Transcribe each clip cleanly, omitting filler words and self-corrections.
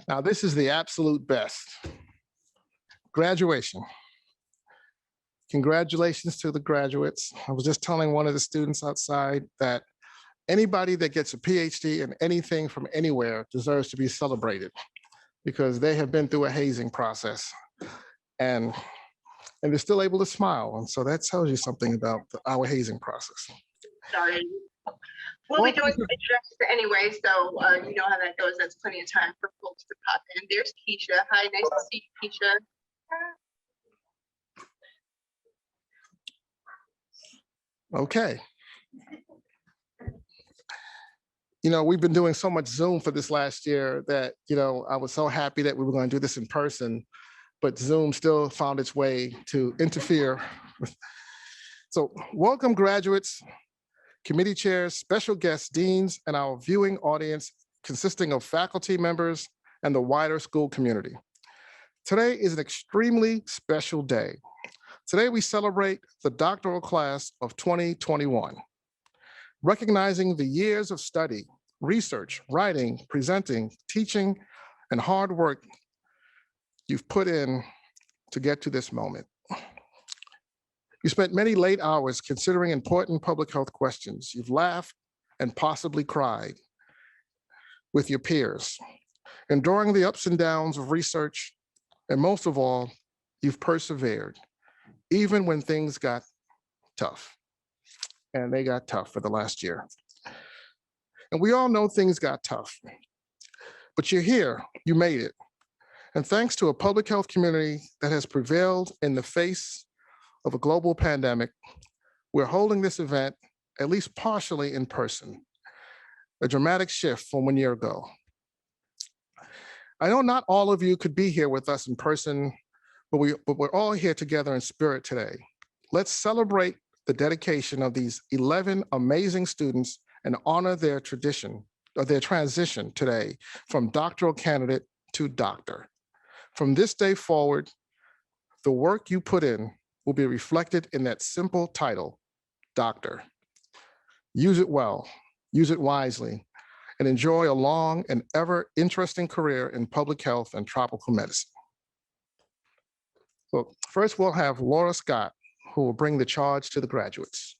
Now, this is the absolute best. Graduation. Congratulations to the graduates. I was just telling one of the students outside that anybody that gets a PhD in anything from anywhere deserves to be celebrated because they have been through a hazing process and they're still able to smile. And so that tells you something about our hazing process. Sorry. We'll be doing introductions anyway, so you know how that goes. That's plenty of time for folks to pop in. There's Keisha. Hi, nice to see you, Keisha. Okay. You know, we've been doing so much Zoom for this last year that, you know, I was so happy that we were going to do this in person, but Zoom still found its way to interfere. So welcome graduates, committee chairs, special guests, deans, and our viewing audience consisting of faculty members and the wider school community. Today is an extremely special day. Today we celebrate the doctoral class of 2021, recognizing the years of study, research, writing, presenting, teaching, and hard work you've put in to get to this moment. You spent many late hours considering important public health questions. You've laughed and possibly cried with your peers, enduring the ups and downs of research, and most of all, you've persevered, even when things got tough. And they got tough for the last year. And we all know things got tough, but you're here, you made it. And thanks to a public health community that has prevailed in the face of a global pandemic, we're holding this event at least partially in person, a dramatic shift from 1 year ago. I know not all of you could be here with us in person, but we're all here together in spirit today. Let's celebrate the dedication of these 11 amazing students and honor their tradition, or their transition today from doctoral candidate to doctor. From this day forward, the work you put in will be reflected in that simple title, doctor. Use it well, use it wisely, and enjoy a long and ever interesting career in public health and tropical medicine. So first we'll have Laura Scott, who will bring the charge to the graduates.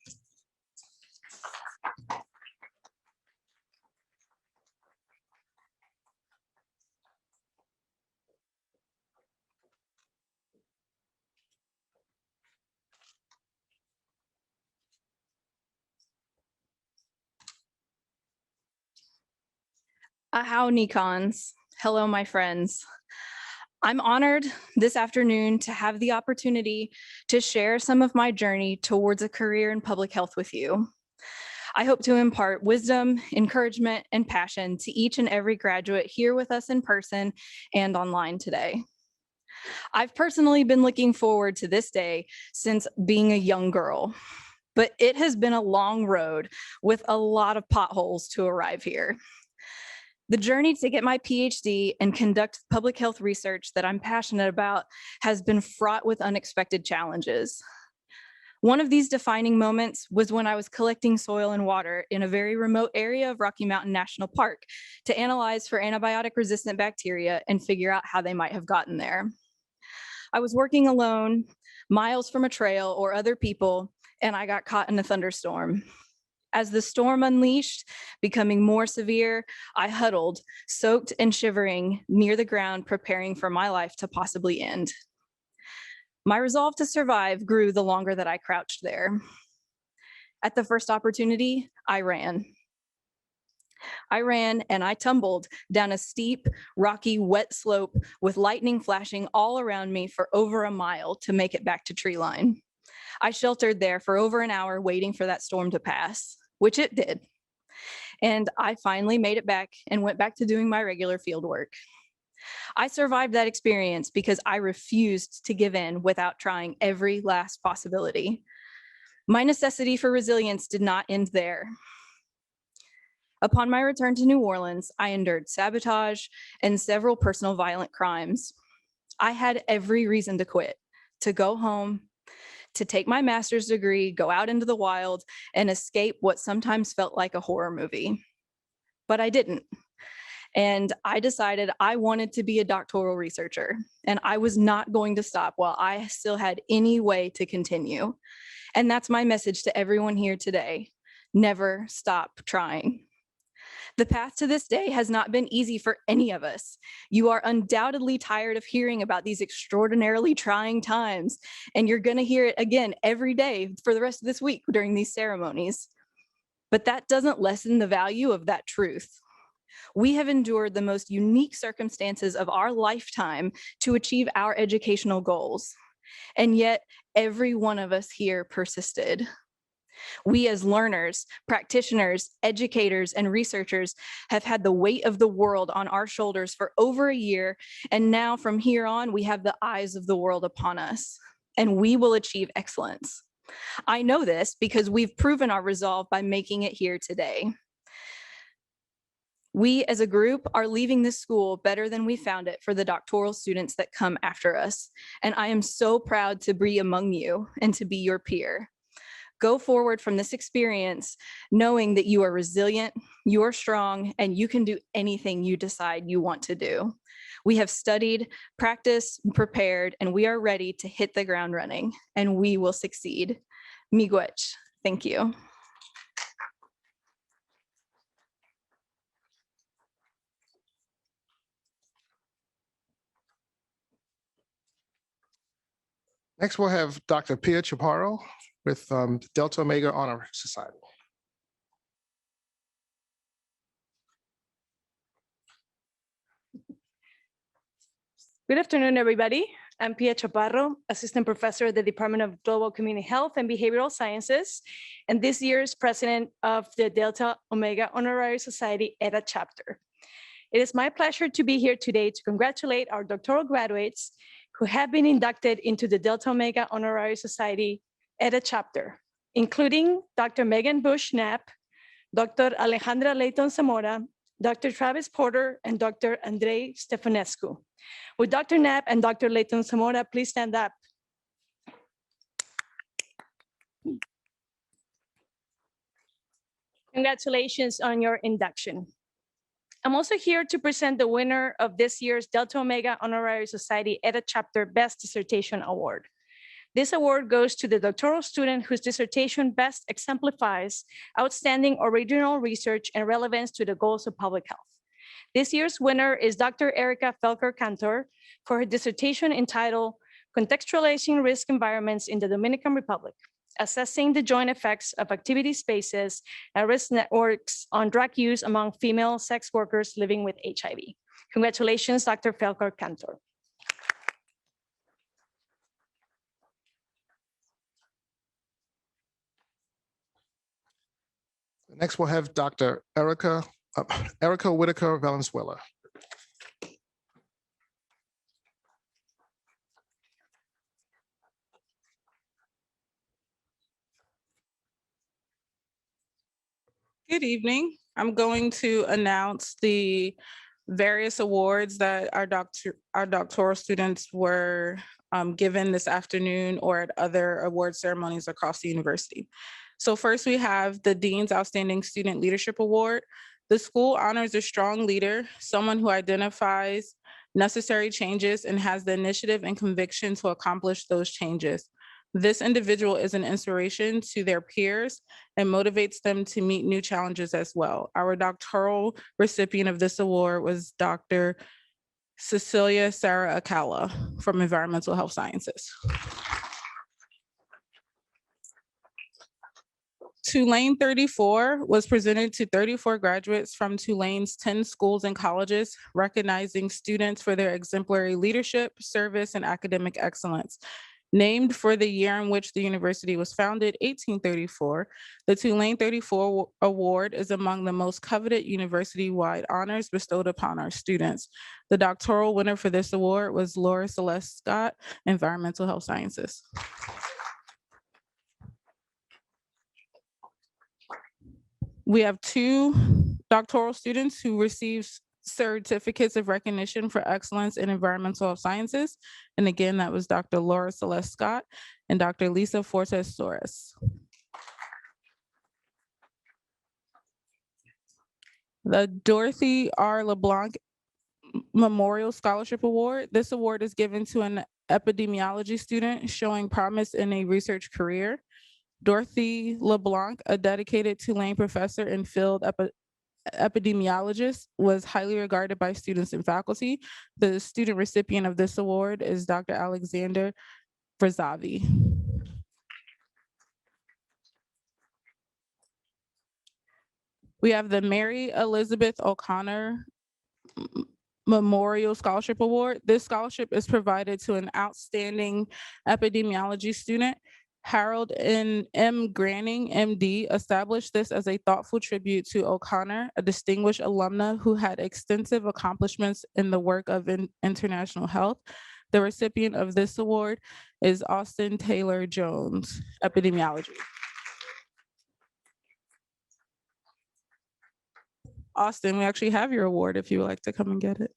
How Nicons. Hello, my friends. I'm honored this afternoon to have the opportunity to share some of my journey towards a career in public health with you. I hope to impart wisdom, encouragement, and passion to each and every graduate here with us in person and online today. I've personally been looking forward to this day since being a young girl, but it has been a long road with a lot of potholes to arrive here. The journey to get my PhD and conduct public health research that I'm passionate about has been fraught with unexpected challenges. One of these defining moments was when I was collecting soil and water in a very remote area of Rocky Mountain National Park to analyze for antibiotic-resistant bacteria and figure out how they might have gotten there. I was working alone, miles from a trail or other people, and I got caught in a thunderstorm. As the storm unleashed, becoming more severe, I huddled, soaked and shivering near the ground, preparing for my life to possibly end. My resolve to survive grew the longer that I crouched there. At the first opportunity, I ran. And I tumbled down a steep, rocky, wet slope with lightning flashing all around me for over a mile to make it back to tree line. I sheltered there for over an hour waiting for that storm to pass, which it did. And I finally made it back and went back to doing my regular field work. I survived that experience because I refused to give in without trying every last possibility. My necessity for resilience did not end there. Upon my return to New Orleans, I endured sabotage and several personal violent crimes. I had every reason to quit, to go home, to take my master's degree, go out into the wild, and escape what sometimes felt like a horror movie. But I didn't. And I decided I wanted to be a doctoral researcher, and I was not going to stop while I still had any way to continue. And that's my message to everyone here today. Never stop trying. The path to this day has not been easy for any of us. You are undoubtedly tired of hearing about these extraordinarily trying times, and you're going to hear it again every day for the rest of this week during these ceremonies. But that doesn't lessen the value of that truth. We have endured the most unique circumstances of our lifetime to achieve our educational goals. And yet, every one of us here persisted. We as learners, practitioners, educators, and researchers have had the weight of the world on our shoulders for over a year, and now from here on, we have the eyes of the world upon us, and we will achieve excellence. I know this because we've proven our resolve by making it here today. We as a group are leaving this school better than we found it for the doctoral students that come after us, and I am so proud to be among you and to be your peer. Go forward from this experience knowing that you are resilient, you are strong, and you can do anything you decide you want to do. We have studied, practiced, prepared, and we are ready to hit the ground running, and we will succeed. Miigwech. Thank you. Next, we'll have Dr. Pia Chaparro with Delta Omega Honor Society. Good afternoon, everybody. I'm Pia Chaparro, Assistant Professor at the Department of Global Community Health and Behavioral Sciences, and this year's President of the Delta Omega Honorary Society EDA chapter. It is my pleasure to be here today to congratulate our doctoral graduates who have been inducted into the Delta Omega Honorary Society EDA chapter, including Dr. Megan Knapp, Dr. Alejandra Leighton Zamora, Dr. Travis Porter, and Dr. Andrei Stefanescu. Would Dr. Knapp and Dr. Leighton Zamora please stand up? Congratulations on your induction. I'm also here to present the winner of this year's Delta Omega Honorary Society EDA Chapter Best Dissertation Award. This award goes to the doctoral student whose dissertation best exemplifies outstanding original research and relevance to the goals of public health. This year's winner is Dr. Erica Felker Canter for her dissertation entitled Contextualizing Risk Environments in the Dominican Republic, Assessing the Joint Effects of Activity Spaces and Risk Networks on Drug Use Among Female Sex Workers Living with HIV. Congratulations, Dr. Felker Canter. Next, we'll have Dr. Erica Whitaker Valenzuela. Good evening. I'm going to announce the various awards that our doctoral students were given this afternoon or at other award ceremonies across the university. So first we have the Dean's Outstanding Student Leadership Award. The school honors a strong leader, someone who identifies necessary changes and has the initiative and conviction to accomplish those changes. This individual is an inspiration to their peers and motivates them to meet new challenges as well. Our doctoral recipient of this award was Dr. Cecilia Alcala from Environmental Health Sciences. Tulane 34 was presented to 34 graduates from Tulane's 10 schools and colleges, recognizing students for their exemplary leadership, service, and academic excellence. Named for the year in which the university was founded, 1834, the Tulane 34 Award is among the most coveted university-wide honors bestowed upon our students. The doctoral winner for this award was Laura Celeste Scott, Environmental Health Sciences. We have two doctoral students who received certificates of recognition for excellence in environmental health sciences. And again, that was Dr. Laura Celeste Scott and Dr. Lisa Fortes Torres. The Dorothy R. LeBlanc Memorial Scholarship Award. This award is given to an epidemiology student showing promise in a research career. Dorothy LeBlanc, a dedicated Tulane professor and field epidemiologist, was highly regarded by students and faculty. The student recipient of this award is Dr. Alexander Brazavi. We have the Mary Elizabeth O'Connor Memorial Scholarship Award. This scholarship is provided to an outstanding epidemiology student. Harold M. Granning, MD, established this as a thoughtful tribute to O'Connor, a distinguished alumna who had extensive accomplishments in the work of international health. The recipient of this award is Austin Taylor Jones, epidemiology. Austin, we actually have your award if you would like to come and get it.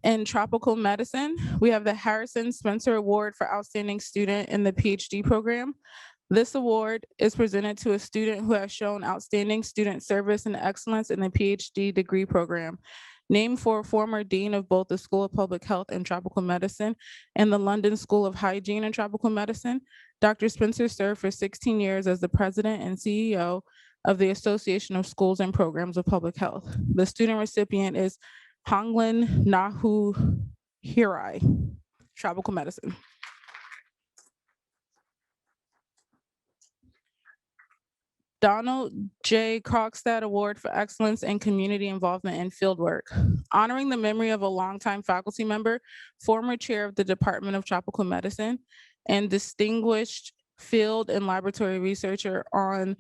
In tropical medicine, we have the Harrison Spencer Award for Outstanding Student in the PhD program. This award is presented to a student who has shown outstanding student service and excellence in the PhD degree program. Named for former dean of both the School of Public Health and Tropical Medicine and the London School of Hygiene and Tropical Medicine, Dr. Spencer served for 16 years as the president and CEO of the Association of Schools and Programs of Public Health. The student recipient is Honglin Nahu Hirai, Tropical Medicine. Donald J. Krogstad Award for Excellence in Community Involvement in Fieldwork, honoring the memory of a longtime faculty member, former chair of the Department of Tropical Medicine, and distinguished field and laboratory researcher on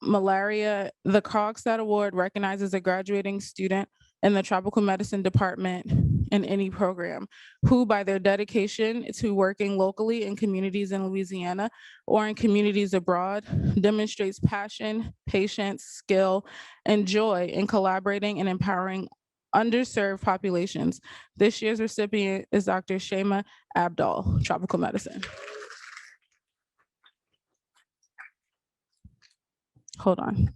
malaria. The Krogstad Award recognizes a graduating student in the Tropical Medicine Department in any program who, by their dedication to working locally in communities in Louisiana or in communities abroad, demonstrates passion, patience, skill, and joy in collaborating and empowering underserved populations. This year's recipient is Dr. Shama Ahmed, Tropical Medicine. Hold on.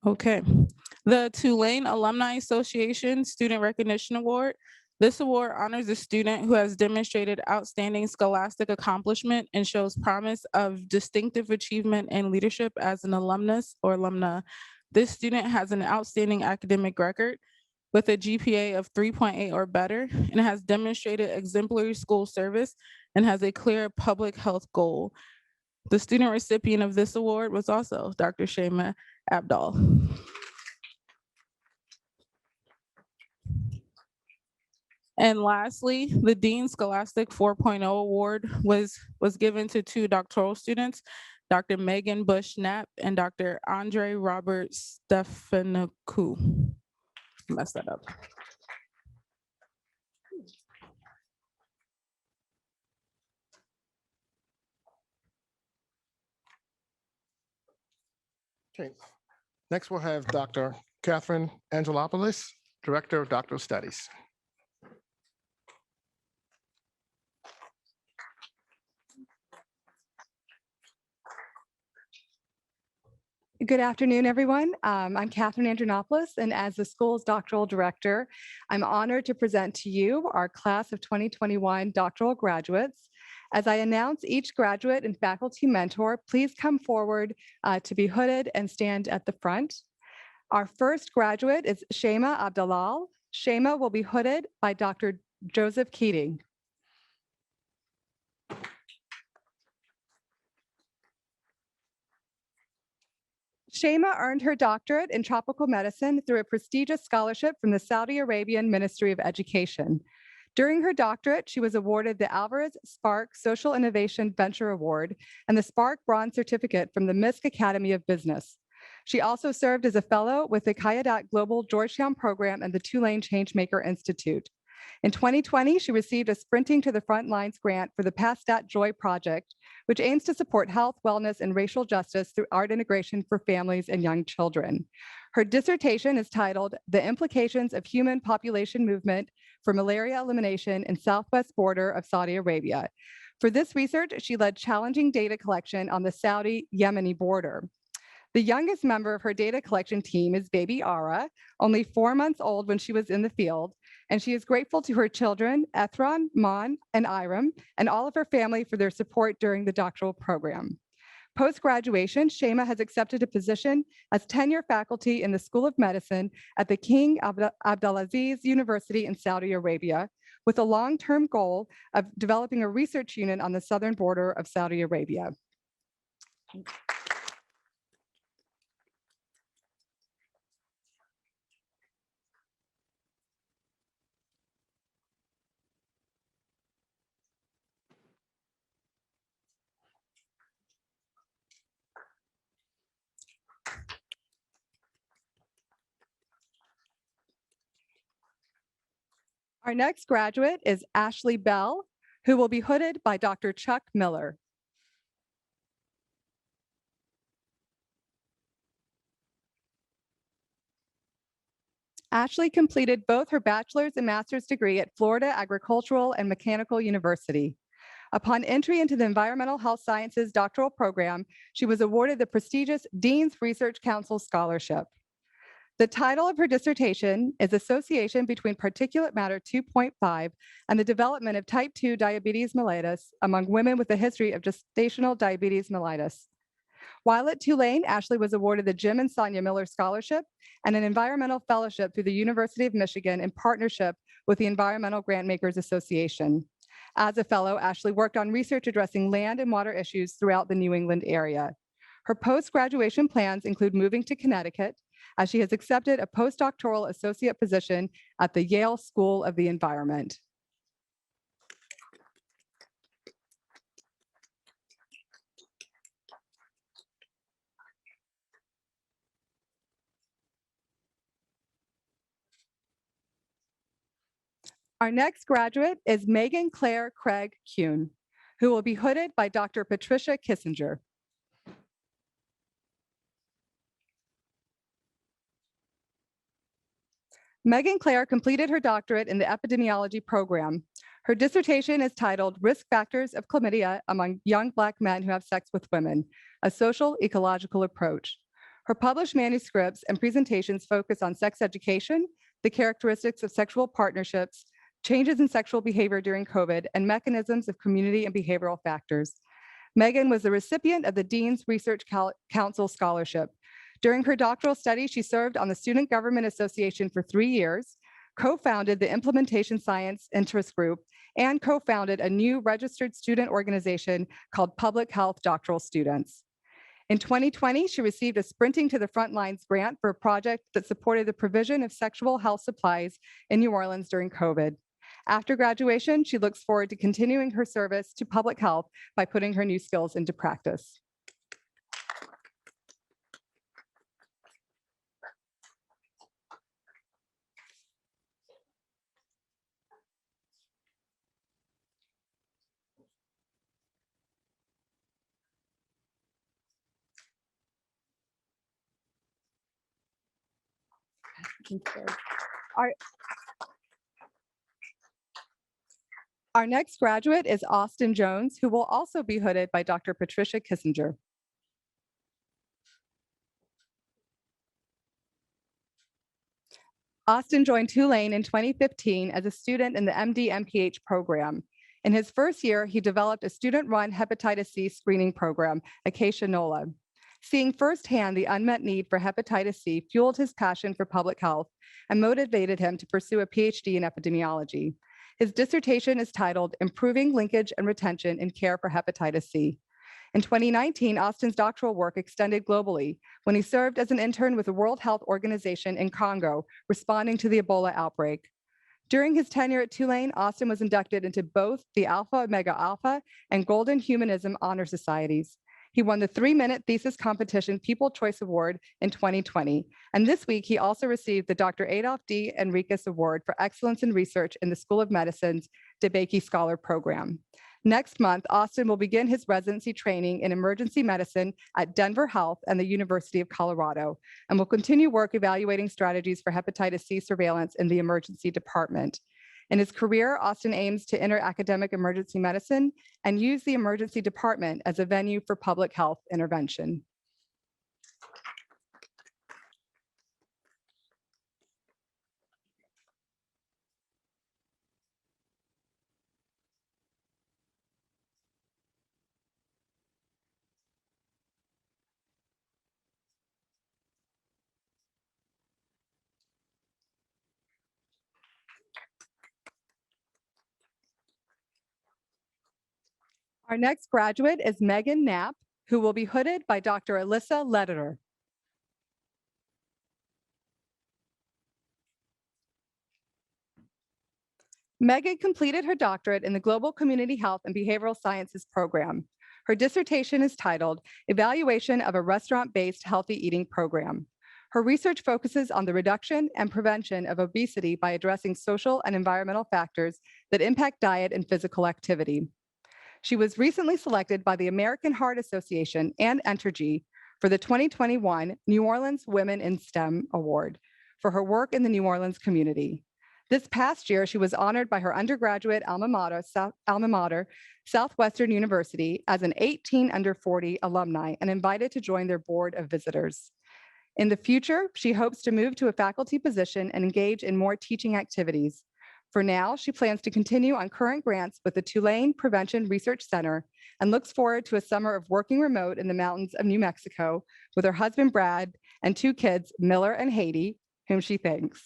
Okay, the Tulane Alumni Association Student Recognition Award. This award honors a student who has demonstrated outstanding scholastic accomplishment and shows promise of distinctive achievement and leadership as an alumnus or alumna. This student has an outstanding academic record with a GPA of 3.8 or better and has demonstrated exemplary school service and has a clear public health goal. The student recipient of this award was also Dr. Shama Ahmed. And lastly, the Dean Scholastic 4.0 Award was given to two doctoral students, Dr. Megan Bush-Knapp and Dr. Andre Robert Stefanikou. Messed that up. Okay, next we'll have Dr. Catherine Angelopoulos, Director of Doctoral Studies. Good afternoon, everyone. I'm Catherine Andronopoulos, and as the school's doctoral director, I'm honored to present to you our class of 2021 doctoral graduates. As I announce each graduate and faculty mentor, please come forward to be hooded and stand at the front. Our first graduate is Shama Ahmed. Shama will be hooded by Dr. Joseph Keating. Shama earned her doctorate in tropical medicine through a prestigious scholarship from the Saudi Arabian Ministry of Education. During her doctorate, she was awarded the Alvarez Spark Social Innovation Venture Award and the Spark Bronze Certificate from the MISC Academy of Business. She also served as a fellow with the Kayadat Global Georgetown Program and the Tulane Changemaker Institute. In 2020, she received a Sprinting to the Front Lines grant for the Pastat Joy Project, which aims to support health, wellness, and racial justice through art integration for families and young children. Her dissertation is titled "The Implications of Human Population Movement for Malaria Elimination in Southwest Border of Saudi Arabia." For this research, she led challenging data collection on the Saudi-Yemeni border. The youngest member of her data collection team is baby Ara, only 4 months old when she was in the field, and she is grateful to her children, Ethron, Mon, and Iram, and all of her family for their support during the doctoral program. Post-graduation, Shama has accepted a position as tenure faculty in the School of Medicine at the King Abdulaziz University in Saudi Arabia, with a long-term goal of developing a research unit on the southern border of Saudi Arabia. Our next graduate is Ashley Bell, who will be hooded by Dr. Chuck Miller. Ashley completed both her bachelor's and master's degree at Florida Agricultural and Mechanical University. Upon entry into the Environmental Health Sciences doctoral program, she was awarded the prestigious Dean's Research Council Scholarship. The title of her dissertation is Association between Particulate Matter 2.5 and the Development of Type 2 Diabetes Mellitus among Women with a History of Gestational Diabetes Mellitus. While at Tulane, Ashley was awarded the Jim and Sonia Miller Scholarship and an Environmental Fellowship through the University of Michigan in partnership with the Environmental Grantmakers Association. As a fellow, Ashley worked on research addressing land and water issues throughout the New England area. Her post-graduation plans include moving to Connecticut, as she has accepted a postdoctoral associate position at the Yale School of the Environment. Our next graduate is Megan Clare Craig Kuhn, who will be hooded by Dr. Patricia Kissinger. Megan Clare completed her doctorate in the epidemiology program. Her dissertation is titled Risk Factors of Chlamydia Among Young Black Men Who Have Sex with Women, a Social Ecological Approach. Her published manuscripts and presentations focus on sex education, the characteristics of sexual partnerships, changes in sexual behavior during COVID, and mechanisms of community and behavioral factors. Megan was the recipient of the Dean's Research Council Scholarship. During her doctoral study, she served on the Student Government Association for 3 years, co-founded the Implementation Science Interest Group, and co-founded a new registered student organization called Public Health Doctoral Students. In 2020, she received a Sprinting to the Front Lines grant for a project that supported the provision of sexual health supplies in New Orleans during COVID. After graduation, she looks forward to continuing her service to public health by putting her new skills into practice. Our next graduate is Austin Jones, who will also be hooded by Dr. Patricia Kissinger. Austin joined Tulane in 2015 as a student in the MD-MPH program. In his first year, he developed a student-run hepatitis C screening program, Acacia NOLA. Seeing firsthand the unmet need for hepatitis C fueled his passion for public health and motivated him to pursue a PhD in epidemiology. His dissertation is titled Improving Linkage and Retention in Care for Hepatitis C. In 2019, Austin's doctoral work extended globally when he served as an intern with the World Health Organization in Congo, responding to the Ebola outbreak. During his tenure at Tulane, Austin was inducted into both the Alpha Omega Alpha and Golden Humanism Honor Societies. He won the 3-minute thesis competition People Choice Award in 2020. And this week, he also received the Dr. Adolf D. Enriquez Award for Excellence in Research in the School of Medicine's DeBakey Scholar Program. Next month, Austin will begin his residency training in emergency medicine at Denver Health and the University of Colorado, and will continue work evaluating strategies for hepatitis C surveillance in the emergency department. In his career, Austin aims to enter academic emergency medicine and use the emergency department as a venue for public health intervention. Our next graduate is Megan Knapp, who will be hooded by Dr. Alyssa Ledet. Megan completed her doctorate in the Global Community Health and Behavioral Sciences program. Her dissertation is titled Evaluation of a Restaurant-Based Healthy Eating Program. Her research focuses on the reduction and prevention of obesity by addressing social and environmental factors that impact diet and physical activity. She was recently selected by the American Heart Association and Entergy for the 2021 New Orleans Women in STEM Award for her work in the New Orleans community. This past year, she was honored by her undergraduate alma mater, Southwestern University, as an 18 under 40 alumni and invited to join their board of visitors. In the future, she hopes to move to a faculty position and engage in more teaching activities. For now, she plans to continue on current grants with the Tulane Prevention Research Center and looks forward to a summer of working remote in the mountains of New Mexico with her husband, Brad, and 2 kids, Miller and Haiti, whom she thanks.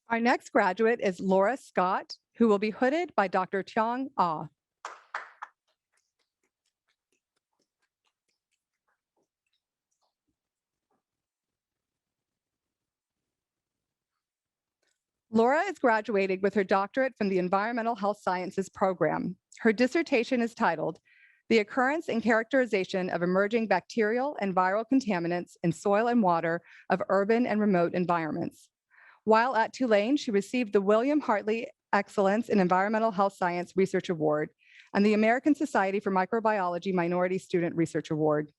Our next graduate is Laura Scott, who will be hooded by Dr. Tiong Ah. Laura is graduating with her doctorate from the Environmental Health Sciences program. Her dissertation is titled The Occurrence and Characterization of Emerging Bacterial and Viral Contaminants in Soil and Water of Urban and Remote Environments. While at Tulane, she received the William Hartley Excellence in Environmental Health Science Research Award and the American Society for Microbiology Minority Student Research Award.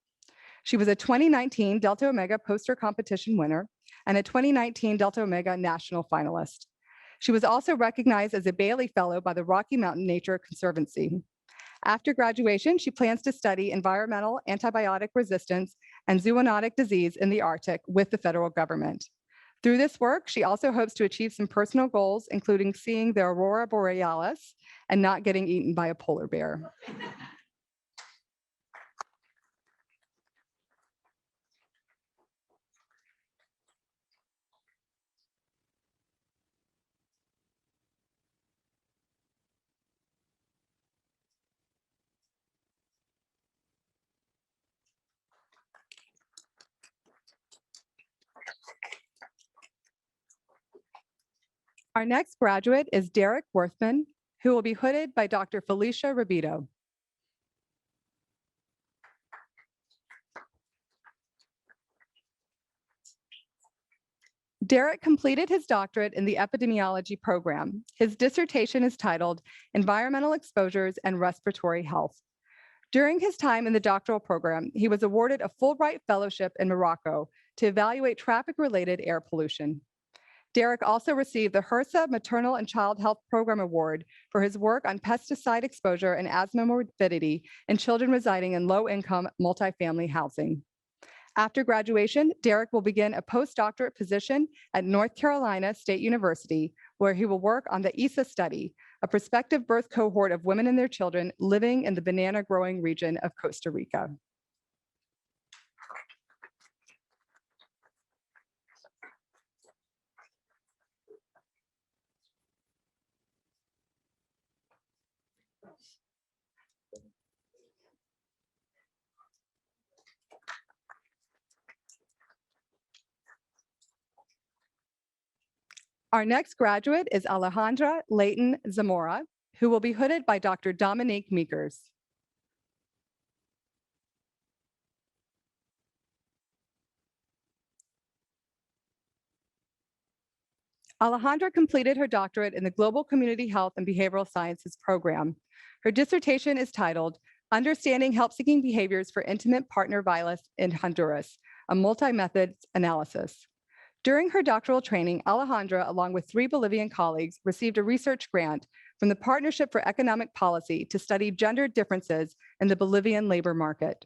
She was a 2019 Delta Omega poster competition winner and a 2019 Delta Omega national finalist. She was also recognized as a Bailey Fellow by the Rocky Mountain Nature Conservancy. After graduation, she plans to study environmental antibiotic resistance and zoonotic disease in the Arctic with the federal government. Through this work, she also hopes to achieve some personal goals, including seeing the aurora borealis and not getting eaten by a polar bear. Our next graduate is Derek Worthman, who will be hooded by Dr. Felipe Rabito. Derek completed his doctorate in the epidemiology program. His dissertation is titled Environmental Exposures and Respiratory Health. During his time in the doctoral program, he was awarded a Fulbright Fellowship in Morocco to evaluate traffic-related air pollution. Derek also received the HRSA Maternal and Child Health Program Award for his work on pesticide exposure and asthma morbidity in children residing in low-income multifamily housing. After graduation, Derek will begin a postdoctorate position at North Carolina State University, where he will work on the ISA study, a prospective birth cohort of women and their children living in the banana growing region of Costa Rica. Our next graduate is Alejandra Leighton Zamora, who will be hooded by Dr. Dominique Meekers. Alejandra completed her doctorate in the Global Community Health and Behavioral Sciences program. Her dissertation is titled, Understanding Help-Seeking Behaviors for Intimate Partner Violence in Honduras, a Multi-Method Analysis. During her doctoral training, Alejandra, along with 3 Bolivian colleagues, received a research grant from the Partnership for Economic Policy to study gender differences in the Bolivian labor market.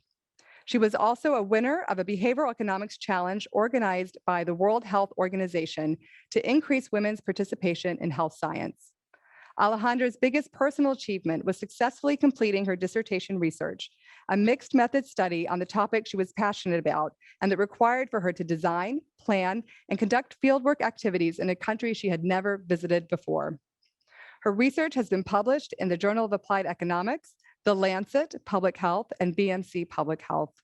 She was also a winner of a behavioral economics challenge organized by the World Health Organization to increase women's participation in health science. Alejandra's biggest personal achievement was successfully completing her dissertation research, a mixed method study on the topic she was passionate about and that required for her to design, plan, and conduct fieldwork activities in a country she had never visited before. Her research has been published in the Journal of Applied Economics, The Lancet Public Health, and BMC Public Health.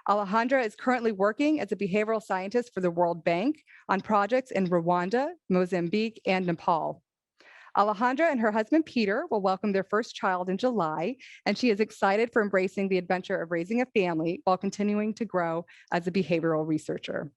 Alejandra is currently working as a behavioral scientist for the World Bank on projects in Rwanda, Mozambique, and Nepal. Alejandra and her husband, Peter, will welcome their first child in July, and she is excited for embracing the adventure of raising a family while continuing to grow as a behavioral researcher.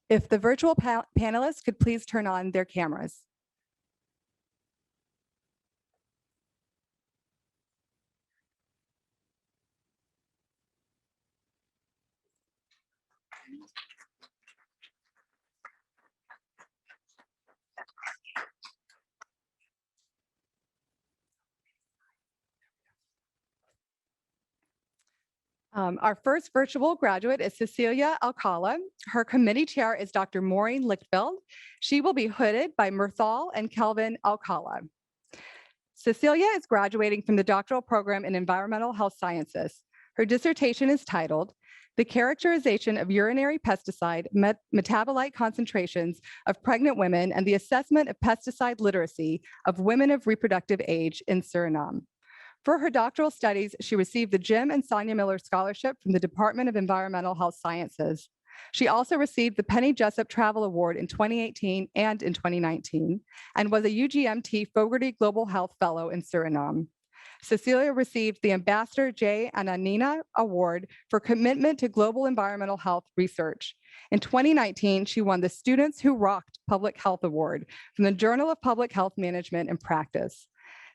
If the virtual panelists could please turn on their cameras. Our first virtual graduate is Cecilia Alcala. Her committee chair is Dr. Maureen Lichtfeld. She will be hooded by Mirthal and Kelvin Alcala. Cecilia is graduating from the doctoral program in environmental health sciences. Her dissertation is titled, The Characterization of Urinary Pesticide Metabolite Concentrations of Pregnant Women and the Assessment of Pesticide Literacy of Women of Reproductive Age in Suriname. For her doctoral studies, she received the Jim and Sonia Miller Scholarship from the Department of Environmental Health Sciences. She also received the Penny Jessup Travel Award in 2018 and in 2019, and was a UGMT Fogarty Global Health Fellow in Suriname. Cecilia received the Ambassador J. Ananina Award for commitment to global environmental health research. In 2019, she won the Students Who Rocked Public Health Award from the Journal of Public Health Management and Practice.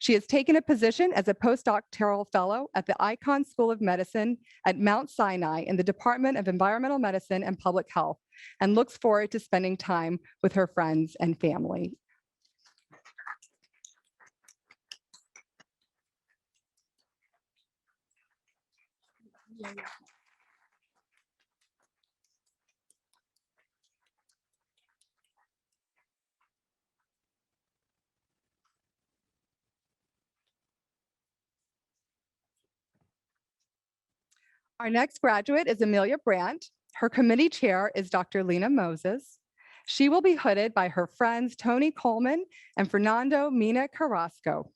She has taken a position as a postdoctoral fellow at the Icahn School of Medicine at Mount Sinai in the Department of Environmental Medicine and Public Health, and looks forward to spending time with her friends and family. Our next graduate is Amelia Brandt. Her committee chair is Dr. Lena Moses. She will be hooded by her friends Tony Coleman and Fernando Mina Carrasco.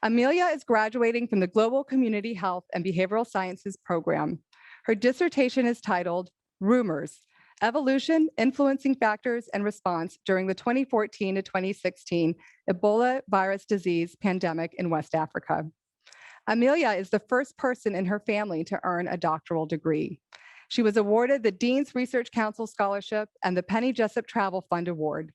Amelia is graduating from the Global Community Health and Behavioral Sciences program. Her dissertation is titled Rumors, Evolution, Influencing Factors and Response During the 2014 to 2016 Ebola virus disease pandemic in West Africa. Amelia is the first person in her family to earn a doctoral degree. She was awarded the Dean's Research Council Scholarship and the Penny Jessup Travel Fund Award.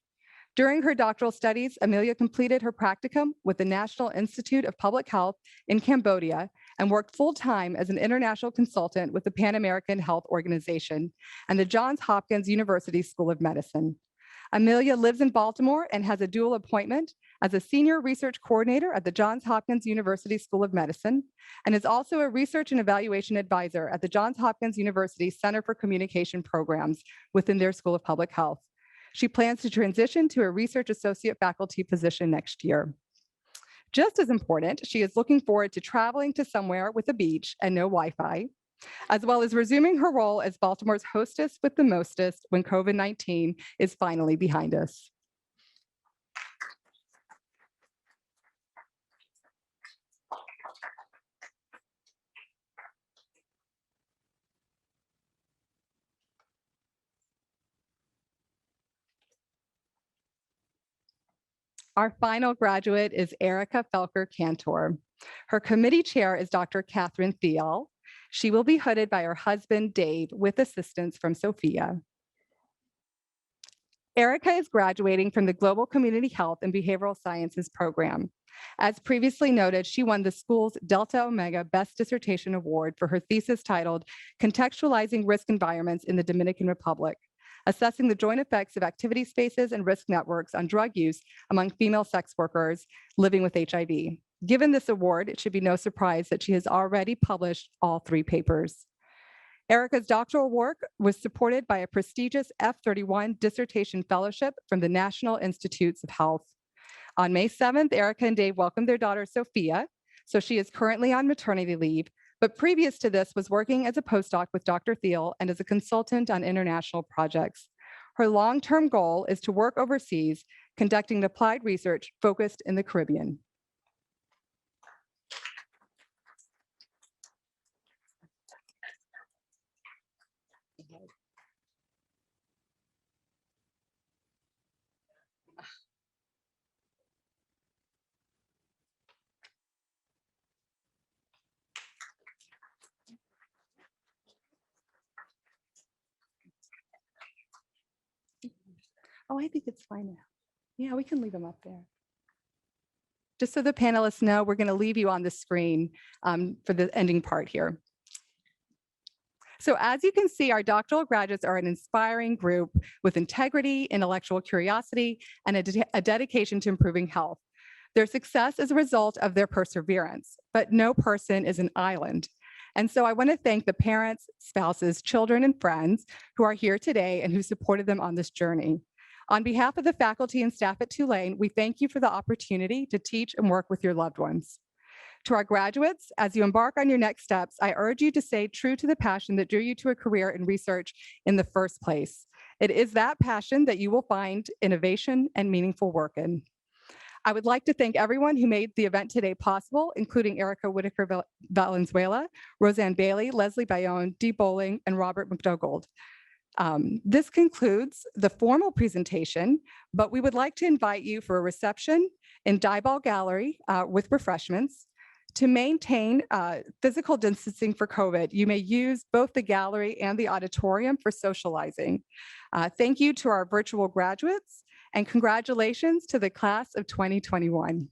During her doctoral studies, Amelia completed her practicum with the National Institute of Public Health in Cambodia and worked full-time as an international consultant with the Pan American Health Organization and the Johns Hopkins University School of Medicine. Amelia lives in Baltimore and has a dual appointment as a senior research coordinator at the Johns Hopkins University School of Medicine and is also a research and evaluation advisor at the Johns Hopkins University Center for Communication Programs within their School of Public Health. She plans to transition to a research associate faculty position next year. Just as important, she is looking forward to traveling to somewhere with a beach and no Wi-Fi, as well as resuming her role as Baltimore's hostess with the mostest when COVID-19 is finally behind us. Our final graduate is Erica Felker Cantor. Her committee chair is Dr. Catherine Thiel. She will be hooded by her husband, Dave, with assistance from Sophia. Erica is graduating from the Global Community Health and Behavioral Sciences program. As previously noted, she won the school's Delta Omega Best Dissertation Award for her thesis titled Contextualizing Risk Environments in the Dominican Republic, assessing the joint effects of activity spaces and risk networks on drug use among female sex workers living with HIV. Given this award, it should be no surprise that she has already published all 3 papers. Erica's doctoral work was supported by a prestigious F31 dissertation fellowship from the National Institutes of Health. On May 7th, Erica and Dave welcomed their daughter, Sophia. So she is currently on maternity leave, but previous to this was working as a postdoc with Dr. Thiel and as a consultant on international projects. Her long-term goal is to work overseas, conducting applied research focused in the Caribbean. Oh, I think it's fine now. Yeah, we can leave them up there. Just so the panelists know, we're going to leave you on the screen for the ending part here. So as you can see, our doctoral graduates are an inspiring group with integrity, intellectual curiosity, and a dedication to improving health. Their success is a result of their perseverance, but no person is an island. And so I want to thank the parents, spouses, children, and friends who are here today and who supported them on this journey. On behalf of the faculty and staff at Tulane, we thank you for the opportunity to teach and work with your loved ones. To our graduates, as you embark on your next steps, I urge you to stay true to the passion that drew you to a career in research in the first place. It is that passion that you will find innovation and meaningful work in. I would like to thank everyone who made the event today possible, including Erica Whitaker Valenzuela, Roseanne Bailey, Leslie Bayonne, Dee Bowling, and Robert McDougald. This concludes the formal presentation, but we would like to invite you for a reception in Dieball Gallery with refreshments. To maintain physical distancing for COVID, you may use both the gallery and the auditorium for socializing. Thank you to our virtual graduates and congratulations to the class of 2021.